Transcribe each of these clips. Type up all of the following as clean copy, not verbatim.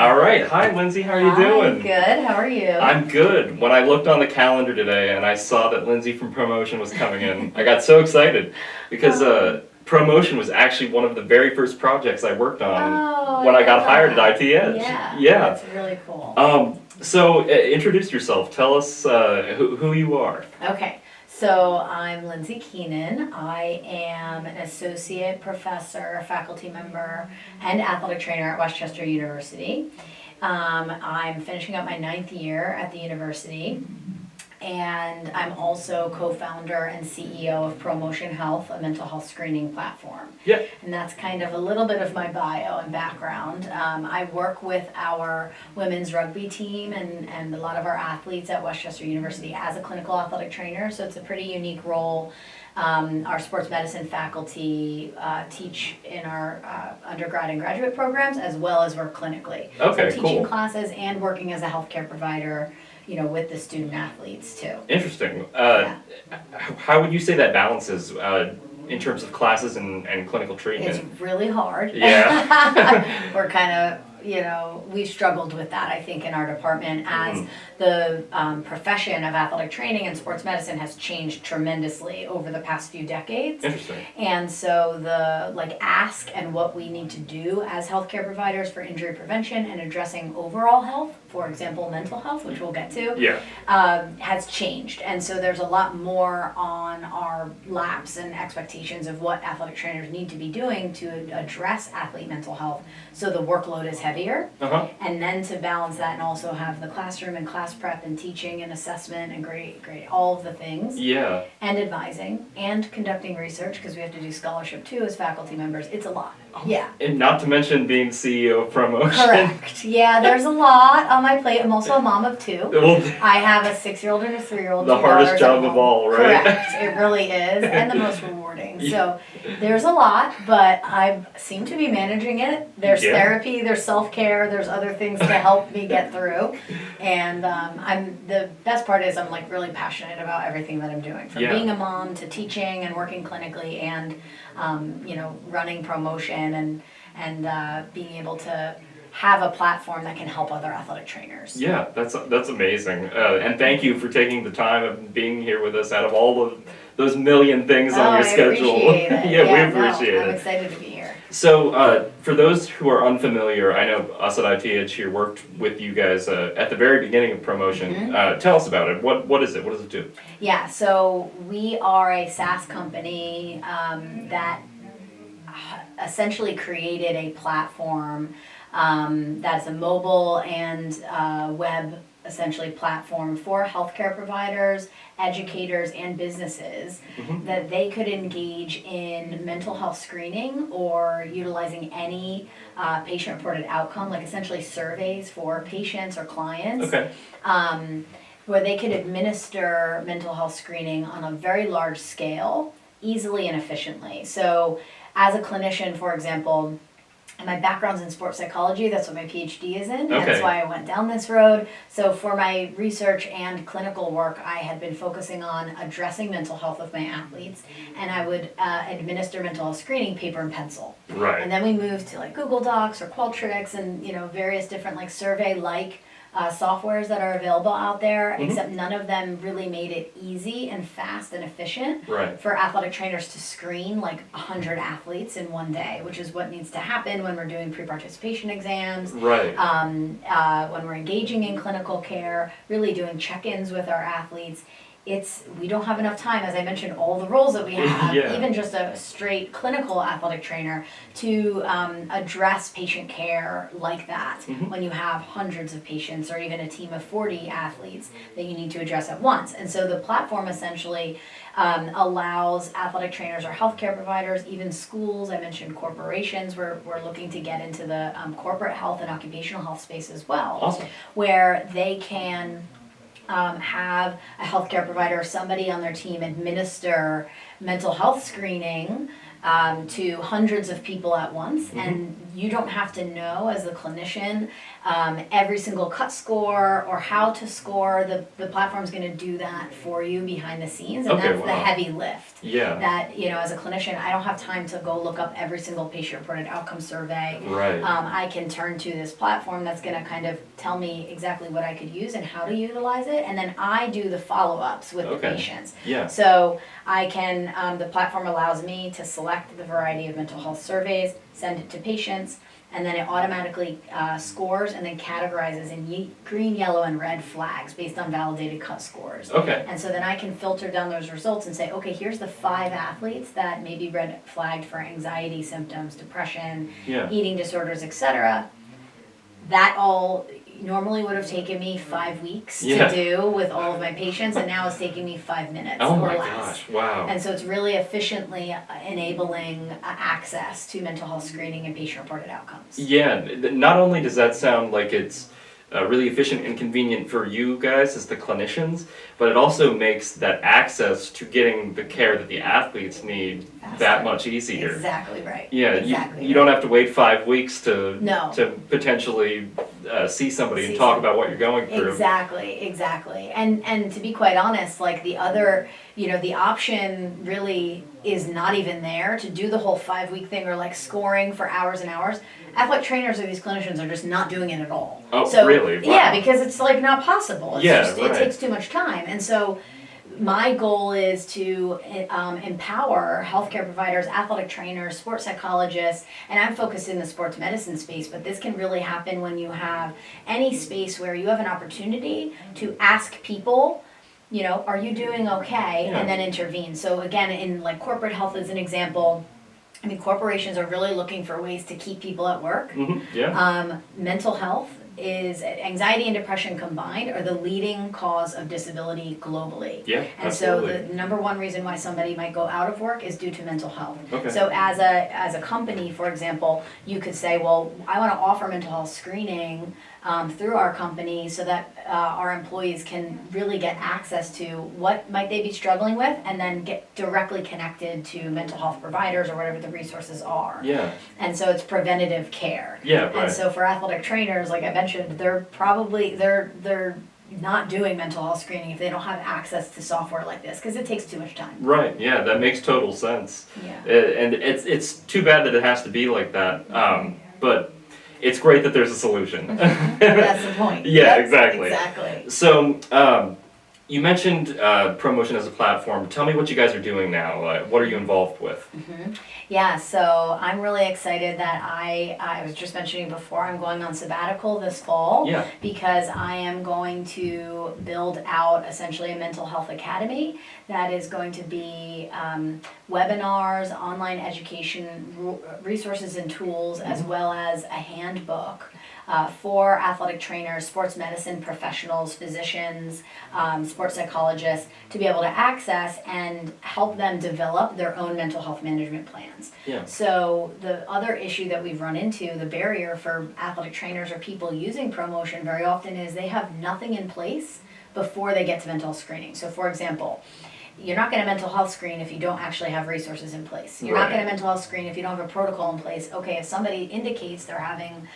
All right. Hi, Lindsey. How are you doing? Good. How are you? I'm good. When I looked on the calendar today and I saw that Lindsey from Promotion was coming in, I got so excited because Promotion was actually one of the very first projects I worked on when I got hired at IT Edge. Yeah. That's really cool. So introduce yourself. Tell us who you are. Okay. So I'm Lindsey Keenan. I am an associate professor, faculty member, and athletic trainer at Westchester University. I'm finishing up my 9th year at the university, and I'm also co-founder and CEO of Promotion Health, a mental health screening platform. Yeah. And that's kind of a little bit of my bio and background. I work with our women's rugby team and a lot of our athletes at Westchester University as a clinical athletic trainer, so it's a pretty unique role. Our sports medicine faculty teach in our undergrad and graduate programs, as well as work clinically. Okay, so teaching cool. classes and working as a healthcare provider, with the student athletes too. Interesting. Yeah. How would you say that balances in terms of classes and clinical treatment? It's really hard. Yeah. We're kind of, we've struggled with that, I think, in our department as the profession of athletic training and sports medicine has changed tremendously over the past few decades. Interesting. And so the ask and what we need to do as healthcare providers for injury prevention and addressing overall health, for example, mental health, which we'll get to, Yeah. has changed. And so there's a lot more on our laps and expectations of what athletic trainers need to be doing to address athlete mental health. So the workload is heavier. Uh-huh. And then to balance that and also have the classroom and class prep and teaching and assessment and grade, all of the things. Yeah. And advising and conducting research, because we have to do scholarship too as faculty members. It's a lot. Yeah. And not to mention being CEO of Promotion. Correct. Yeah, there's a lot on my plate. I'm also a mom of 2. Well, I have a 6-year-old and a 3-year-old. the 2 hardest daughters job at of home. all, right? Correct. It really is, and the most rewarding. So there's a lot, but I seem to be managing it. There's Yeah. therapy, there's self-care, there's other things to help me get through. And the best part is I'm really passionate about everything that I'm doing, from Yeah. being a mom to teaching and working clinically and running Promotion and being able to have a platform that can help other athletic trainers. Yeah, that's amazing. And thank you for taking the time of being here with us out of all of those million things on your schedule. I appreciate it. Yeah, we appreciate I'm it. excited to be here. So, for those who are unfamiliar, I know us at ITH here worked with you guys at the very beginning of Promotion. Tell us about it. What is it? What does it do? Yeah, so we are a SaaS company that essentially created a platform that is a mobile and web essentially platform for healthcare providers, educators, and businesses that they could engage in mental health screening or utilizing any patient-reported outcome, like essentially surveys for patients or clients. Okay. Where they could administer mental health screening on a very large scale, easily and efficiently. So as a clinician, for example, and my background's in sports psychology, that's what my PhD is in, Okay. that's why I went down this road. So for my research and clinical work, I had been focusing on addressing mental health with my athletes, and I would administer mental health screening paper and pencil. Right. And then we moved to Google Docs or Qualtrics and various different survey-like softwares that are available out there, except none of them really made it easy and fast and efficient Right. for athletic trainers to screen 100 athletes in one day, which is what needs to happen when we're doing pre-participation exams, Right. when we're engaging in clinical care, really doing check-ins with our athletes. We don't have enough time, as I mentioned, all the roles that we have, Yeah. even just a straight clinical athletic trainer, to address patient care like that when you have hundreds of patients or even a team of 40 athletes that you need to address at once. And so the platform essentially allows athletic trainers or healthcare providers, even schools, I mentioned corporations, we're looking to get into the corporate health and occupational health space as well, Awesome. where they can have a healthcare provider or somebody on their team administer mental health screening to hundreds of people at once, and you don't have to know as the clinician every single cut score or how to score. The platform's going to do that for you behind the scenes, and Okay, that's the wow. heavy lift. Yeah. That, as a clinician, I don't have time to go look up every single patient-reported outcome survey. Right. I can turn to this platform that's going to kind of tell me exactly what I could use and how to utilize it, and then I do the follow-ups with the Okay. patients. Yeah. So I can, the platform allows me to select the variety of mental health surveys, send it to patients, and then it automatically scores and then categorizes in green, yellow, and red flags based on validated cut scores. Okay. And so then I can filter down those results and say, okay, here's the 5 athletes that may be red flagged for anxiety symptoms, depression, Yeah. eating disorders, etc. That all normally would have taken me 5 weeks Yeah. to do with all of my patients, and now it's taking me 5 minutes Oh or my less. gosh! Wow. And so it's really efficiently enabling access to mental health screening and patient-reported outcomes. Yeah, not only does that sound like it's really efficient and convenient for you guys as the clinicians, but it also makes that access to getting the care that the athletes need that Faster. much easier. Exactly right. Yeah, Exactly you don't have to wait 5 weeks to No. potentially see somebody and See talk some- about what you're going through. Exactly. And to be quite honest, like the other, the option really is not even there to do the whole 5-week thing or like scoring for hours and hours. Athletic trainers or these clinicians are just not doing it at all. Oh, So, really? Wow. Yeah, because it's like not possible. It's Yeah, just, right. It takes too much time. And so my goal is to empower healthcare providers, athletic trainers, sports psychologists, and I'm focused in the sports medicine space, but this can really happen when you have any space where you have an opportunity to ask people, are you doing okay? Yeah. And then intervene. So again, in like corporate health as an example, I mean, corporations are really looking for ways to keep people at work. Yeah. Mental health is anxiety and depression combined are the leading cause of disability globally. Yeah, And absolutely. so the number one reason why somebody might go out of work is due to mental health. Okay. So as a company, for example, you could say, well, I want to offer mental health screening through our company so that our employees can really get access to what might they be struggling with and then get directly connected to mental health providers or whatever the resources are. Yeah. And so it's preventative care. Yeah, right. And so for athletic trainers, like I mentioned, they're not doing mental health screening if they don't have access to software like this because it takes too much time. Right. Yeah, that makes total sense. Yeah. And it's too bad that it has to be like that. But it's great that there's a solution. That's the point. Yeah, Yep, exactly. Exactly. So, you mentioned promotion as a platform. Tell me what you guys are doing now. What are you involved with? Yeah, so I'm really excited that I was just mentioning before, I'm going on sabbatical this fall. Yeah. Because I am going to build out essentially a mental health academy that is going to be webinars, online education, resources and tools, as well as a handbook for athletic trainers, sports medicine professionals, physicians, sports psychologists to be able to access and help them develop their own mental health management plans. Yeah. So the other issue that we've run into, the barrier for athletic trainers or people using ProMotion very often is they have nothing in place before they get to mental health screening. So for example, you're not going to mental health screen if you don't actually have resources in place. You're not Right. going to mental health screen if you don't have a protocol in place. Okay, if somebody indicates they're having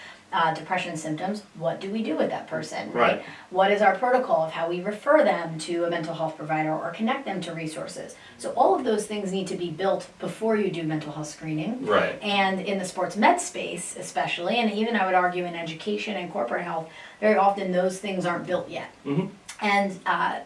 depression symptoms, what do we do with that person, right? What is our protocol of how we refer them to a mental health provider or connect them to resources? So all of those things need to be built before you do mental health screening. Right. And in the sports med space especially, and even I would argue in education and corporate health, very often those things aren't built yet. Mm-hmm. And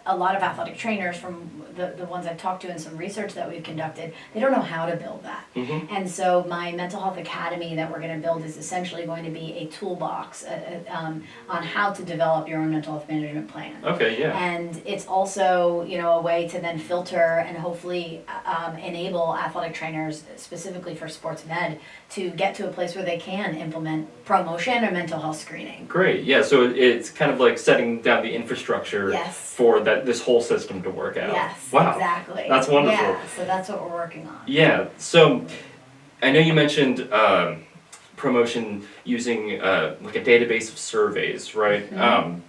a lot of athletic trainers from the ones I've talked to in some research that we've conducted, they don't know how to build that. Mm-hmm. And so my mental health academy that we're going to build is essentially going to be a toolbox on how to develop your own mental health management plan. Okay. Yeah. And it's also, a way to then filter and hopefully enable athletic trainers, specifically for sports med, to get to a place where they can implement promotion or mental health screening. Great. Yeah. So it's kind of like setting down the infrastructure Yes. for this whole system to work out. Yes, Wow. exactly. That's wonderful. Yeah, so that's what we're working on. Yeah. So I know you mentioned promotion using like a database of surveys, right? Mm-hmm.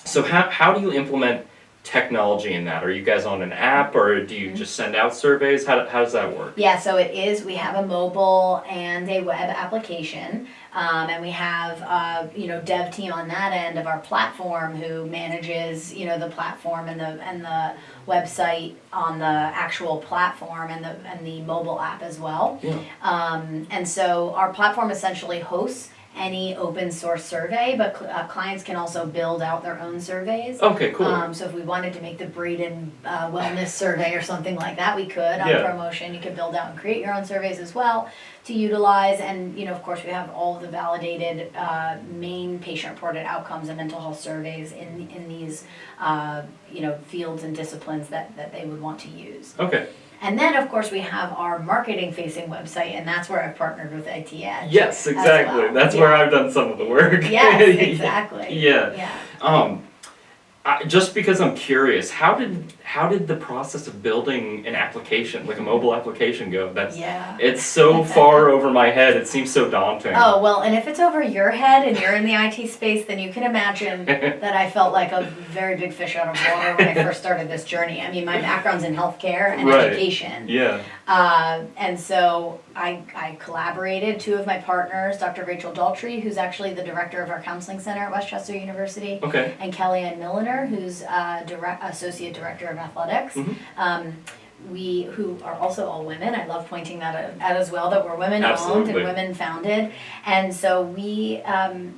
So how do you implement technology in that? Are you guys on an app, or do you just send out surveys? How does that work? Yeah, so it is, we have a mobile and a web application, and we have, dev team on that end of our platform who manages, the platform and the website on the actual platform and the mobile app as well. Yeah. And so our platform essentially hosts any open source survey, but clients can also build out their own surveys. Okay, cool. So if we wanted to make the Braden wellness survey or something like that, we could on promotion. You could build out and create your own surveys as well to utilize. And of course, we have all of the validated main patient-reported outcomes and mental health surveys in these fields and disciplines that they would want to use. Okay. And then, of course, we have our marketing-facing website, and that's where I've partnered with IT Edge. Yes, exactly. Well. That's where I've done some of the work. Yes, exactly. Yeah. Just because I'm curious, how did the process of building an application, like a mobile application, go? It's so far over my head. It seems so daunting. Oh, well, and if it's over your head and you're in the IT space, then you can imagine that I felt like a very big fish out of water when I first started this journey. I mean, my background's in healthcare and education. Yeah. And so I collaborated, two of my partners, Dr. Rachel Daltrey, who's actually the director of our counseling center at Westchester University, and Kellyanne Milliner, who's associate director of athletics. Who are also all women. I love pointing that out as well, that we're women owned and women founded. And so we,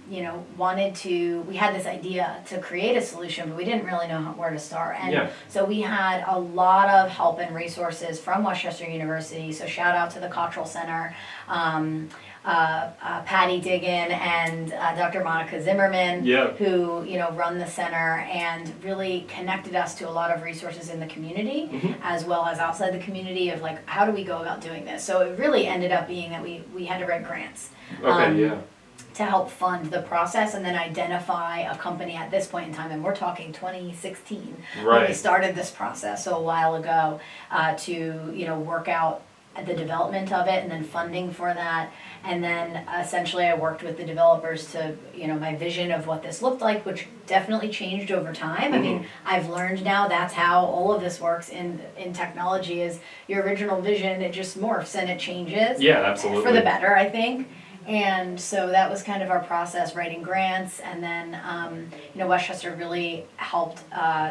we had this idea to create a solution, but we didn't really know where to start. And so we had a lot of help and resources from Westchester University. So shout out to the Cottrell Center, Patty Diggin and Dr. Monica Zimmerman, who run the center and really connected us to a lot of resources in the community, as well as outside the community of like, how do we go about doing this? So it really ended up being that we had to write grants to help fund the process and then identify a company at this point in time, and we're talking 2016 when we started this process, so a while ago, to work out the development of it and then funding for that. And then essentially I worked with the developers to, my vision of what this looked like, which definitely changed over time. I mean, I've learned now that's how all of this works in technology, is your original vision, it just morphs and it changes. Yeah, absolutely. For the better, I think. And so that was kind of our process, writing grants, and then Westchester really helped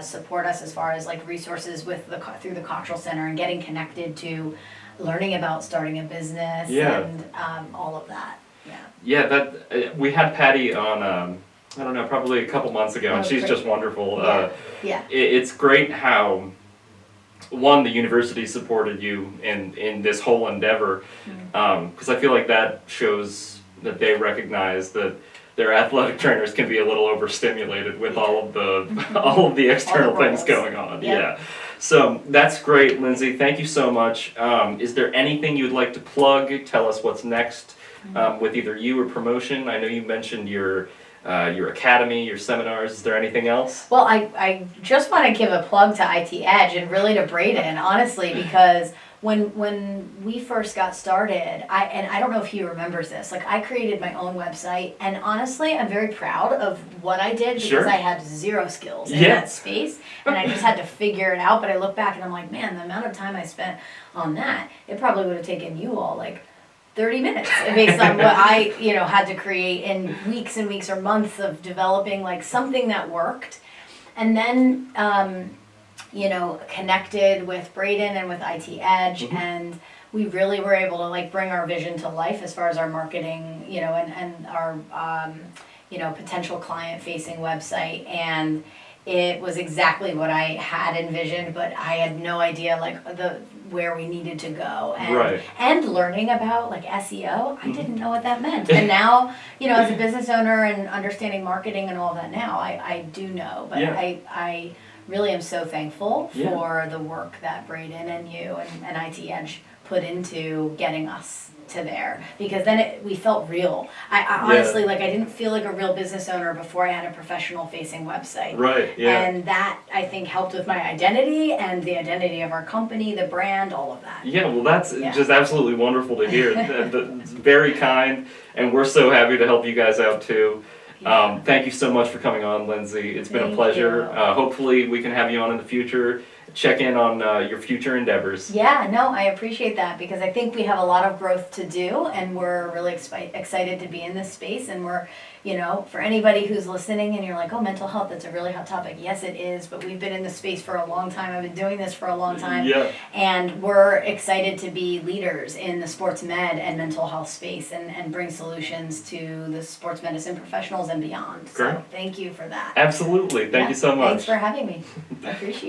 support us as far as like resources through the Cottrell Center and getting connected to learning about starting a business and all of that. Yeah, that we had Patty on I don't know, probably a couple months ago, and she's just wonderful. It's great how the university supported you in this whole endeavor, because I feel like that shows that they recognize that their athletic trainers can be a little overstimulated with all of the external things going on. So that's great, Lindsey. Thank you so much. Is there anything you'd like to plug? Tell us what's next with either you or promotion. I know you mentioned your academy, your seminars. Is there anything else? Well, I just want to give a plug to IT Edge and really to Braden, honestly, because when we first got started, I don't know if he remembers this, like I created my own website, and honestly, I'm very proud of what I did because I had zero skills in that space, and I just had to figure it out. But I look back and I'm like, man, the amount of time I spent on that, it probably would have taken you all like 30 minutes based on what I, had to create in weeks and weeks or months of developing like something that worked. And then, connected with Braden and with IT Edge, and we really were able to like bring our vision to life as far as our marketing, and our, potential client facing website. And it was exactly what I had envisioned, but I had no idea like where we needed to go, and learning about like SEO, I didn't know what that meant. And now, as a business owner and understanding marketing and all that now, I do know, but I really am so thankful for the work that Braden and you and IT Edge put into getting us to there, because then we felt real. I honestly, like, I didn't feel like a real business owner before I had a professional facing website. And that, I think, helped with my identity and the identity of our company, the brand, all of that. Yeah, well, that's just absolutely wonderful to hear. That's very kind, and we're so happy to help you guys out too. Thank you so much for coming on, Lindsey. It's been a Thank pleasure. you. Hopefully we can have you on in the future. Check in on your future endeavors. Yeah, no, I appreciate that because I think we have a lot of growth to do and we're really excited to be in this space. And we're, you know, for anybody who's listening and you're like, oh, mental health, that's a really hot topic. Yes, it is, but we've been in this space for a long time. I've been doing this for a long time. Yeah. And we're excited to be leaders in the sports med and mental health space and bring solutions to the sports medicine professionals and beyond. Great. So thank you for that. Absolutely. Thank you so much. Thanks for having me. I appreciate it.